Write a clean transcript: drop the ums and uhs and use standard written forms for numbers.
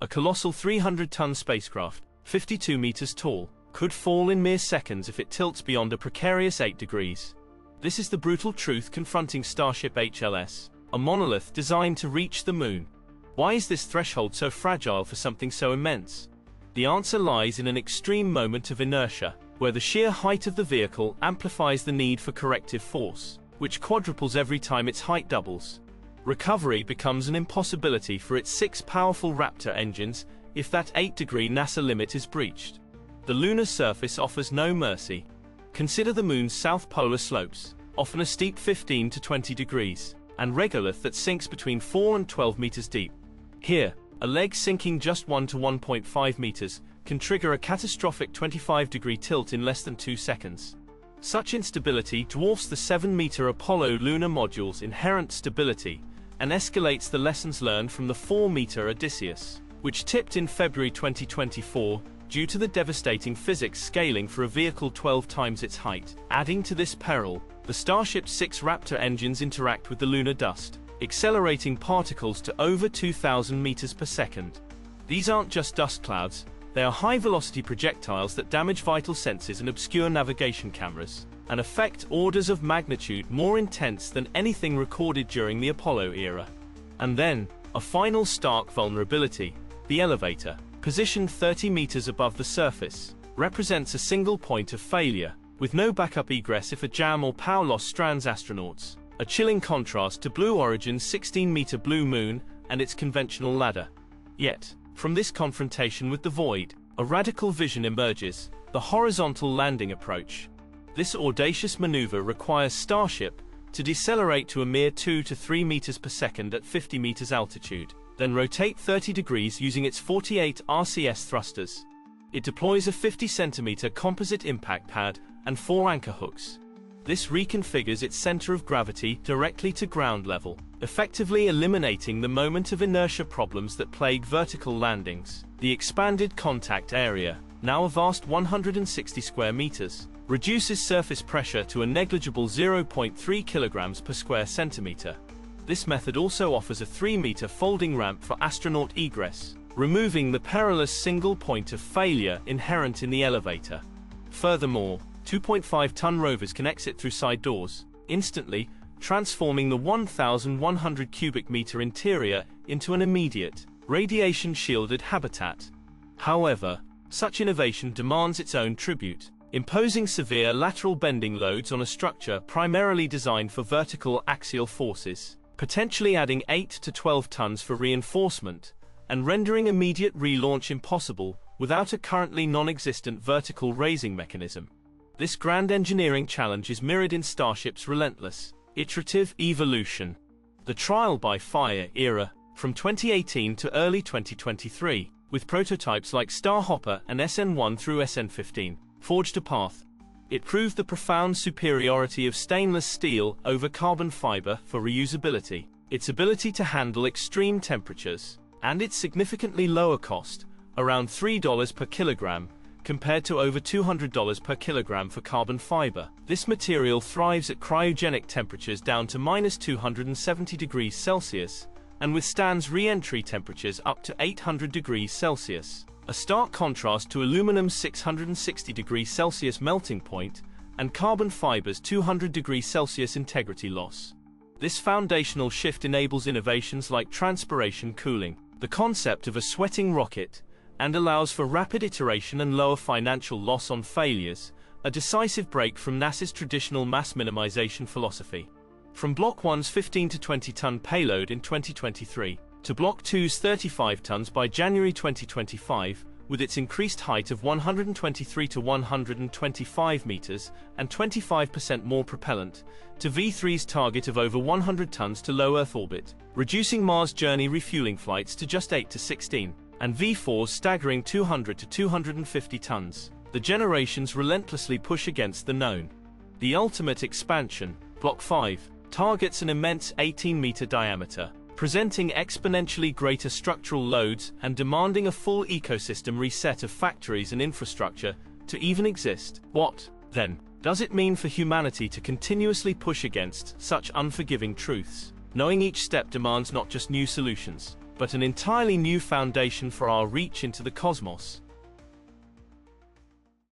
A colossal 300-ton spacecraft, 52 meters tall, could fall in mere seconds if it tilts beyond a precarious 8 degrees. This is the brutal truth confronting Starship HLS, a monolith designed to reach the moon. Why is this threshold so fragile for something so immense? The answer lies in an extreme moment of inertia, where the sheer height of the vehicle amplifies the need for corrective force, which quadruples every time its height doubles. Recovery becomes an impossibility for its 6 powerful Raptor engines if that 8-degree NASA limit is breached. The lunar surface offers no mercy. Consider the moon's south polar slopes, often a steep 15 to 20 degrees, and regolith that sinks between 4 and 12 meters deep. Here, a leg sinking just 1 to 1.5 meters can trigger a catastrophic 25-degree tilt in less than 2 seconds. Such instability dwarfs the 7-meter Apollo lunar module's inherent stability and escalates the lessons learned from the 4-meter Odysseus, which tipped in February 2024 due to the devastating physics scaling for a vehicle 12 times its height. Adding to this peril, the Starship's 6 Raptor engines interact with the lunar dust, accelerating particles to over 2,000 meters per second. These aren't just dust clouds, they are high-velocity projectiles that damage vital senses and obscure navigation cameras, an effect orders of magnitude more intense than anything recorded during the Apollo era. And then, a final stark vulnerability: the elevator, positioned 30 meters above the surface, represents a single point of failure, with no backup egress if a jam or power loss strands astronauts, a chilling contrast to Blue Origin's 16-meter Blue Moon and its conventional ladder. Yet, from this confrontation with the void, a radical vision emerges: the horizontal landing approach. This audacious maneuver requires Starship to decelerate to a mere 2 to 3 meters per second at 50 meters altitude, then rotate 30 degrees using its 48 RCS thrusters. It deploys a 50-centimeter composite impact pad and 4 anchor hooks. This reconfigures its center of gravity directly to ground level, effectively eliminating the moment of inertia problems that plague vertical landings. The expanded contact area, now a vast 160 square meters, reduces surface pressure to a negligible 0.3 kilograms per square centimeter. This method also offers a 3-meter folding ramp for astronaut egress, removing the perilous single point of failure inherent in the elevator. Furthermore, 2.5-ton rovers can exit through side doors, instantly transforming the 1,100 cubic meter interior into an immediate, radiation-shielded habitat. However, such innovation demands its own tribute, imposing severe lateral bending loads on a structure primarily designed for vertical axial forces, potentially adding 8 to 12 tons for reinforcement, and rendering immediate relaunch impossible without a currently non-existent vertical raising mechanism. This grand engineering challenge is mirrored in Starship's relentless, iterative evolution. The trial-by-fire era, from 2018 to early 2023, with prototypes like Starhopper and SN1 through SN15, forged a path. It proved the profound superiority of stainless steel over carbon fiber for reusability, its ability to handle extreme temperatures, and its significantly lower cost, around $3 per kilogram, compared to over $200 per kilogram for carbon fiber. This material thrives at cryogenic temperatures down to -270 degrees Celsius, and withstands re-entry temperatures up to 800 degrees Celsius, a stark contrast to aluminum's 660 degrees Celsius melting point and carbon fiber's 200 degrees Celsius integrity loss. This foundational shift enables innovations like transpiration cooling, the concept of a sweating rocket, and allows for rapid iteration and lower financial loss on failures, a decisive break from NASA's traditional mass minimization philosophy. From Block 1's 15 to 20-ton payload in 2023, to Block 2's 35 tons by January 2025, with its increased height of 123 to 125 meters and 25% more propellant, to V3's target of over 100 tons to low Earth orbit, reducing Mars journey refueling flights to just 8 to 16, and V4's staggering 200 to 250 tons. The generations relentlessly push against the known. The ultimate expansion, Block 5, targets an immense 18-meter diameter, presenting exponentially greater structural loads and demanding a full ecosystem reset of factories and infrastructure to even exist. What, then, does it mean for humanity to continuously push against such unforgiving truths, knowing each step demands not just new solutions, but an entirely new foundation for our reach into the cosmos.